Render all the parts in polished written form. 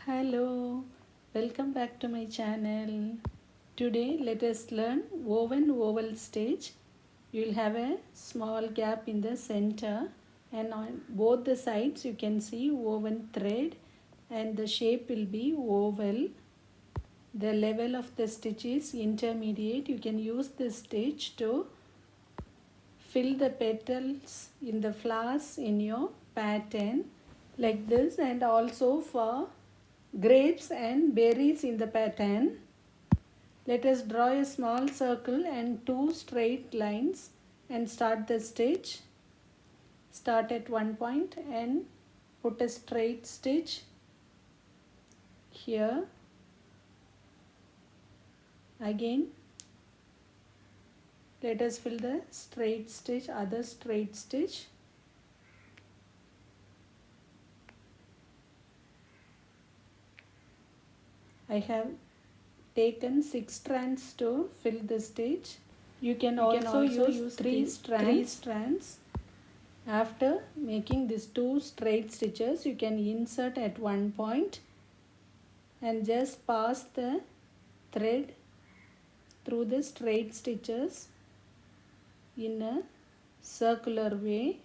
Hello, welcome back to my channel. Today let us learn woven oval stitch. You will have a small gap in the center and on both the sides you can see woven thread and the shape will be oval. The level of the stitch is intermediate. You can use this stitch to fill the petals in the flowers in your pattern like this, and also for grapes and berries in the pattern. Let us draw a small circle and two straight lines and start the stitch. Start at one point and put a straight stitch here. Again let us fill the straight stitch, other straight stitch. I have taken 6 strands to fill the stitch. You can also use three strands. After making these two straight stitches, you can insert at one point and just pass the thread through the straight stitches in a circular way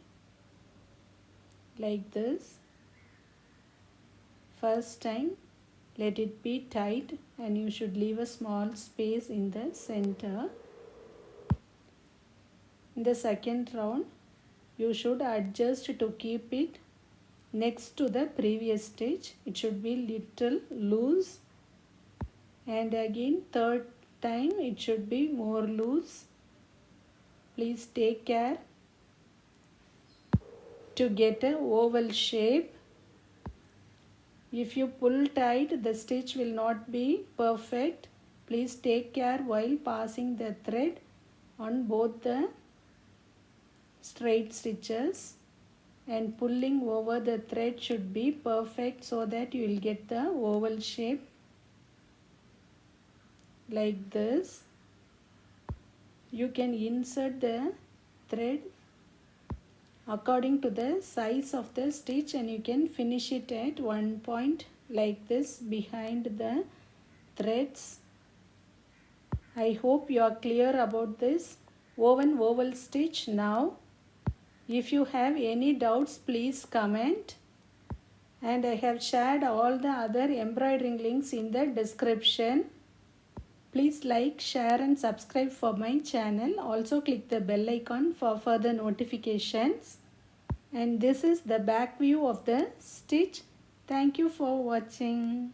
like this. First time let it be tight and you should leave a small space in the center. In the second round you should adjust to keep it next to the previous stitch. It should be little loose, and again third time it should be more loose. Please take care to get an oval shape. If you pull tight, the stitch will not be perfect. Please take care while passing the thread on both the straight stitches, and pulling over the thread should be perfect so that you will get the oval shape like this. You can insert the thread according to the size of the stitch and you can finish it at one point like this behind the threads. I hope you are clear about this woven oval stitch now. If you have any doubts, please comment, and I have shared all the other embroidering links in the description. Please like, share and subscribe for my channel. Also click the bell icon for further notifications. And this is the back view of the stitch. Thank you for watching.